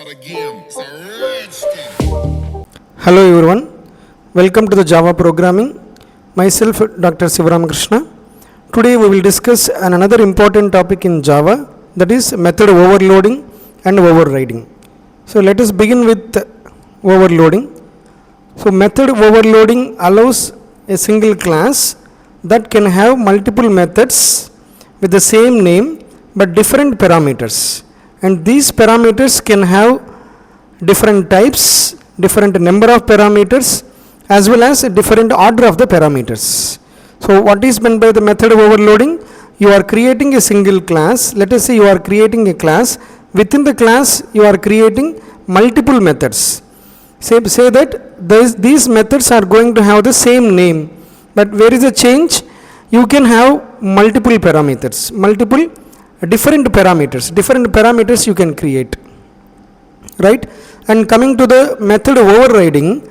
start again. It's a rich thing. Hello everyone, welcome to the Java programming. Myself Dr. Sivaramakrishna. Today we will discuss another important topic in Java, that is method overloading and overriding. So let us begin with overloading. So method overloading allows a single class that can have multiple methods with the same name but different parameters, and these parameters can have different types, different number of parameters, as well as a different order of the parameters. So what is meant by the method overloading? You are creating a single class. Let us say you are creating a class. Within the class you are creating multiple methods. Say that these methods are going to have the same name, but where is the change? You can have multiple parameters, different parameters you can create, right? And coming to the method overriding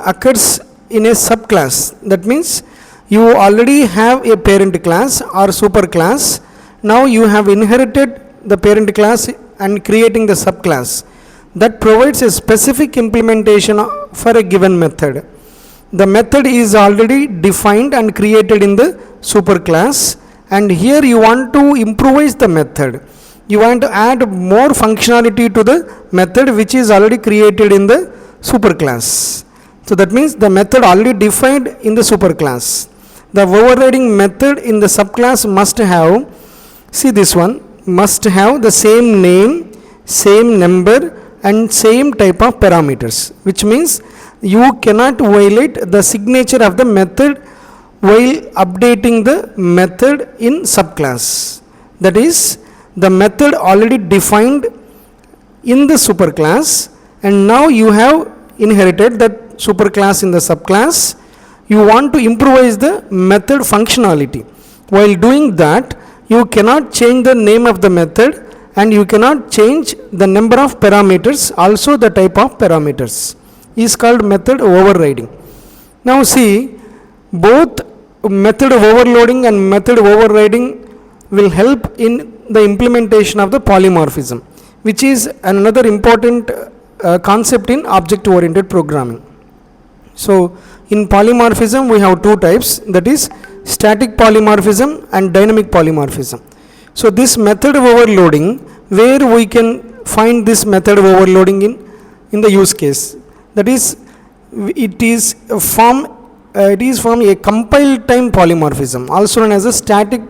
occurs in a subclass. That means you already have a parent class or superclass. Now you have inherited the parent class and creating the subclass that provides a specific implementation for a given method. The method is already defined and created in the superclass, and here you want to improvise the method. You want to add more functionality to the method which is already created in the superclass. So that means the method already defined in the superclass. The overriding method in the subclass must have, must have the same name, same number and same type of parameters, which means you cannot violate the signature of the method while updating the method in subclass. That is, the method already defined in the superclass, and now you have inherited that superclass in the subclass. You want to improvise the method functionality. While doing that, you cannot change the name of the method and you cannot change the number of parameters, also the type of parameters is called method overriding. Now see, both method overloading and method overriding will help in the implementation of the polymorphism, which is another important concept in object oriented programming. So in polymorphism we have two types, that is static polymorphism and dynamic polymorphism. So this method overloading, where we can find this method overloading in the use case, that is it is from a compile time polymorphism, also known as a static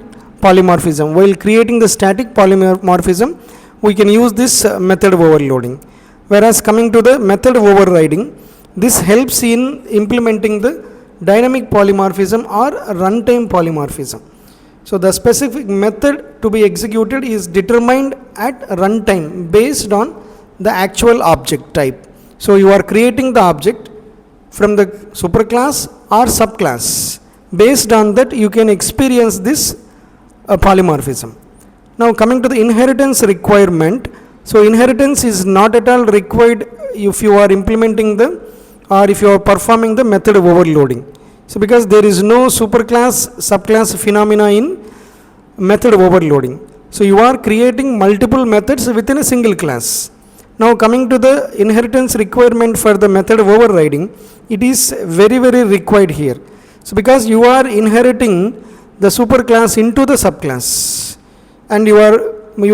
polymorphism. While creating the static polymorphism, we can use this method overloading. Whereas coming to the method overriding, this helps in implementing the dynamic polymorphism or runtime polymorphism. So the specific method to be executed is determined at runtime based on the actual object type. So you are creating the object from the superclass or subclass. Based on that, you can experience this polymorphism. Now coming to the inheritance requirement. So inheritance is not at all required if you are implementing if you are performing the method overloading. So because there is no superclass subclass phenomena in method overloading. So you are creating multiple methods within a single class. Now coming to the inheritance requirement for the method overriding, it is very required here. So because you are inheriting the superclass into the subclass, and you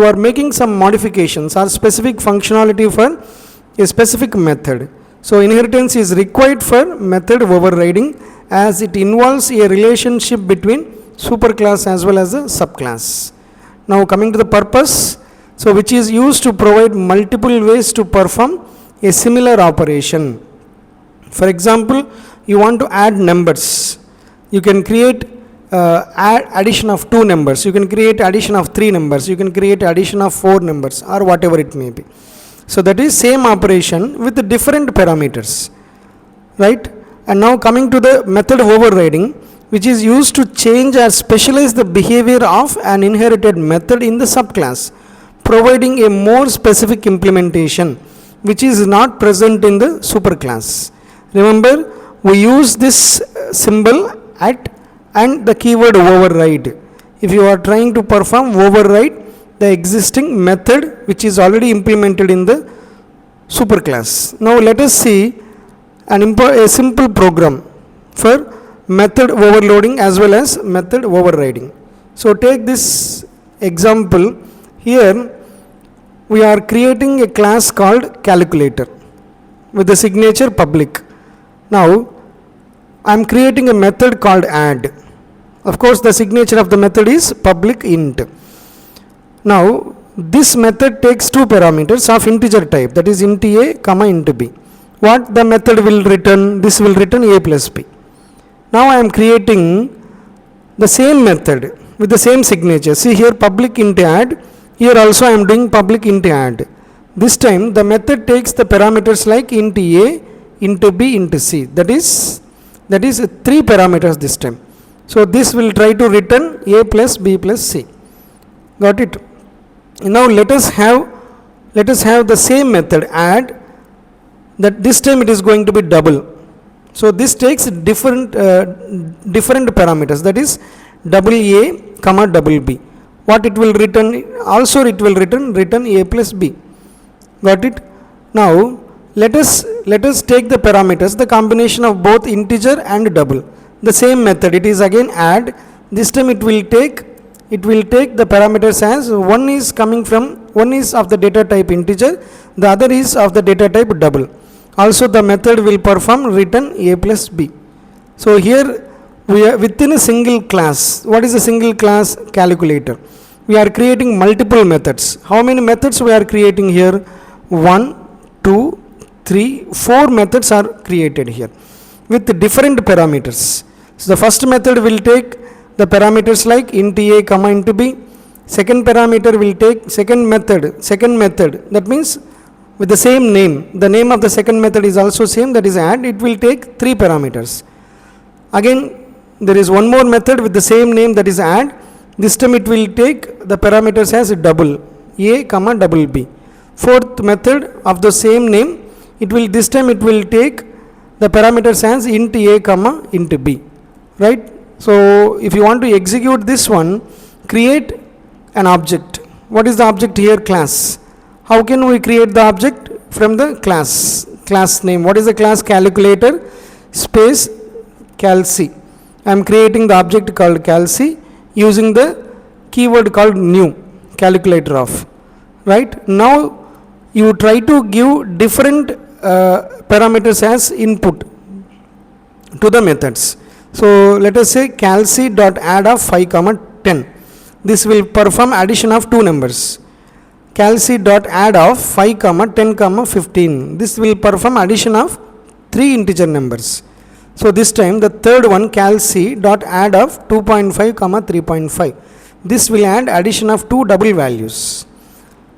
are making some modifications or specific functionality for a specific method. So inheritance is required for method overriding, as it involves a relationship between superclass as well as the subclass. Now coming to the purpose, so which is used to provide multiple ways to perform a similar operation. For example, you want to add numbers. You can create addition of 2 numbers, you can create addition of 3 numbers, you can create addition of 4 numbers, or whatever it may be. So that is same operation with the different parameters, right? And now coming to the method overriding, which is used to change or specialize the behavior of an inherited method in the subclass, providing a more specific implementation which is not present in the superclass. Remember, we use this symbol at and the keyword override. If you are trying to perform override, the existing method which is already implemented in the superclass. Now let us see a simple program for method overloading as well as method overriding. So take this example. Here we are creating a class called calculator with the signature public. Now I am creating a method called add. Of course the signature of the method is public int. Now this method takes two parameters of integer type, that is int a comma int b. What the method will return? This will return a plus b. Now I am creating the same method with the same signature. See here public int add, here also I am doing public int add. This time the method takes the parameters like int a, int b, int c. That is three parameters this time. So this will try to return a plus b plus c. Got it? Now let us have the same method add, that this time it is going to be double. So this takes different parameters, that is double a comma double b. What it will return? Also it will return a plus b. Got it? Now let us take the parameters, the combination of both integer and double. The same method, it is again add. This time it will take the parameters as one is of the data type integer, the other is of the data type double. Also the method will perform return a plus b. So here we are within a single class. What is a single class? Calculator. We are creating multiple methods. How many methods we are creating here? 1, 2, 3, 4 methods are created here with different parameters. So the first method will take the parameters like int a comma int b. Second parameter will take second method, that means with the same name. The name of the second method is also same, that is add. It will take 3 parameters. Again there is one more method with the same name, that is add. This time it will take the parameters as double, a comma double b. Fourth method of the same name, this time it will take the parameters as int a comma int b. Right? So if you want to execute this one, create an object. What is the object here? Class. How can we create the object? From the class name. What is the class? Calculator space calc. I am creating the object called calc using the keyword called new, calculator of. Right? Now you try to give different parameters as input to the methods. So let us say calc.add of 5 comma 10. This will perform addition of two numbers. Calc.add of 5 comma 10 comma 15. This will perform addition of 3 integer numbers. So this time the third one, calc.add of 2.5 comma 3.5. This will add addition of 2 double values.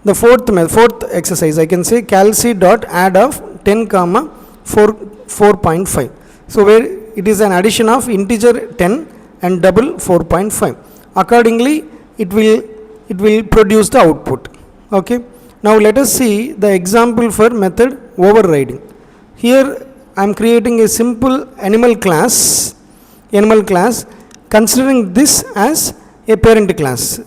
The fourth exercise, I can say calc.add of 10 comma 4.5. So where it is an addition of integer 10 and double 4.5. Accordingly it will produce the output. Okay. Now let us see the example for method overriding. Here I am creating a simple animal class, considering this as a parent class.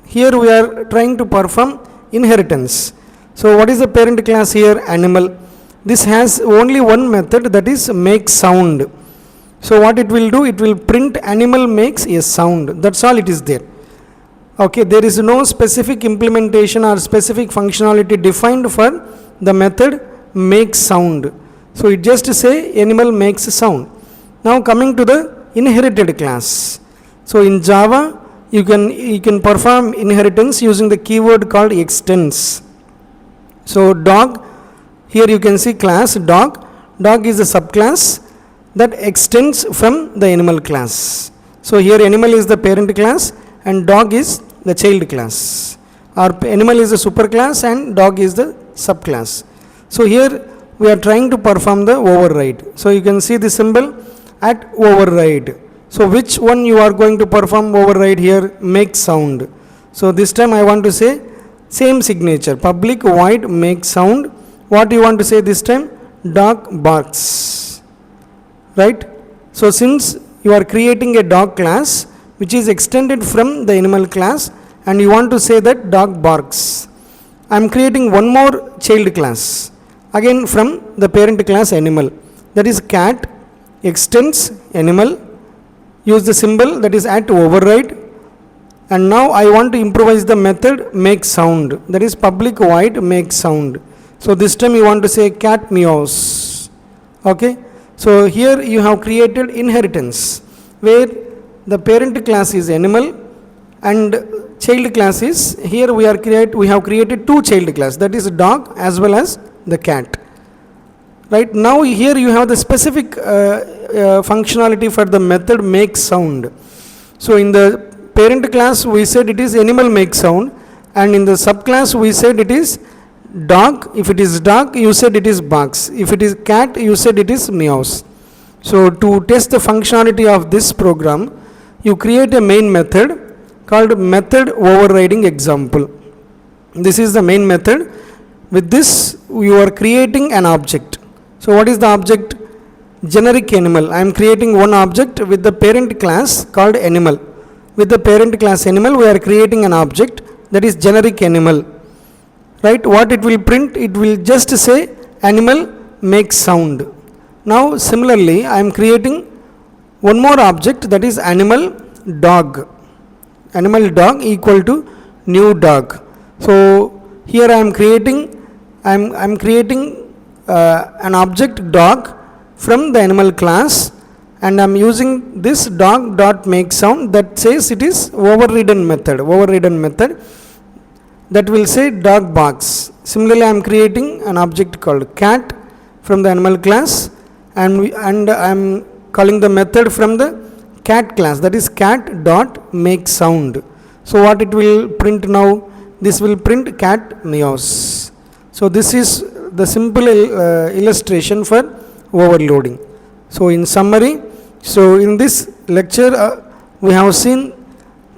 Here we are trying to perform inheritance. So what is the parent class here? Animal. This has only one method, that is make sound. So what it will do? It will print animal makes a sound. That's all it is there. Okay, there is no specific implementation or specific functionality defined for the method make sound. So it just say animal makes sound. Now coming to the inherited class. So in Java you can perform inheritance using the keyword called extends. So dog, here you can see class dog. Dog is a subclass that extends from the animal class. So here animal is the parent class and dog is the child class. Our animal is the superclass and dog is the subclass. So here we are trying to perform the override. So you can see the symbol at override. So which one you are going to perform override here? Make sound. So this time I want to say same signature, public void make sound. What you want to say this time? Dog barks. Right? So since you are creating a dog class which is extended from the animal class and you want to say that dog barks. I am creating one more child class again from the parent class animal, that is cat extends animal, use the symbol that is at override, and now I want to improvise the method make sound, that is public void make sound. So this time you want to say cat meows. Okay, so here you have created inheritance where the parent class is animal and child class is, here we have created two child class, that is dog as well as the cat. Right now here you have the specific functionality for the method make sound. So in the parent class we said it is animal make sound, and in the subclass we said it is dog. If it is dog you said it is barks, if it is cat you said it is meows. So to test the functionality of this program, you create a main method called method overriding example. This is the main method. With this you are creating an object. So what is the object? Generic animal. I am creating one object with the parent class called animal. With the parent class animal we are creating an object that is generic animal. Right, what it will print? It will just say animal makes sound. Now similarly I am creating one more object, that is animal dog. Animal dog equal to new dog. So here I am creating an object dog from the animal class, and I am using this dog dot make sound that says it is overridden method that will say dog barks. Similarly I am creating an object called cat from the animal class, and I am calling the method from the cat class, that is cat dot make sound. So what it will print now? This will print cat meows. So this is the simple illustration for overloading. So in summary, so in this lecture we have seen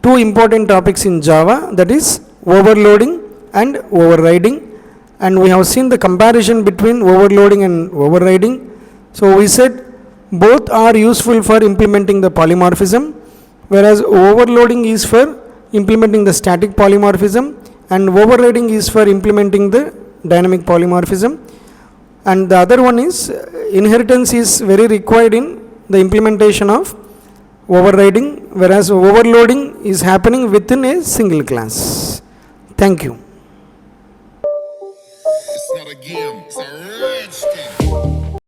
two important topics in Java, that is overloading and overriding, and we have seen the comparison between overloading and overriding. So we said both are useful for implementing the polymorphism, whereas overloading is for implementing the static polymorphism and overriding is for implementing the dynamic polymorphism. And the other one is inheritance is very required in the implementation of overriding, whereas overloading is happening within a single class. Thank you. It's not a game, sir.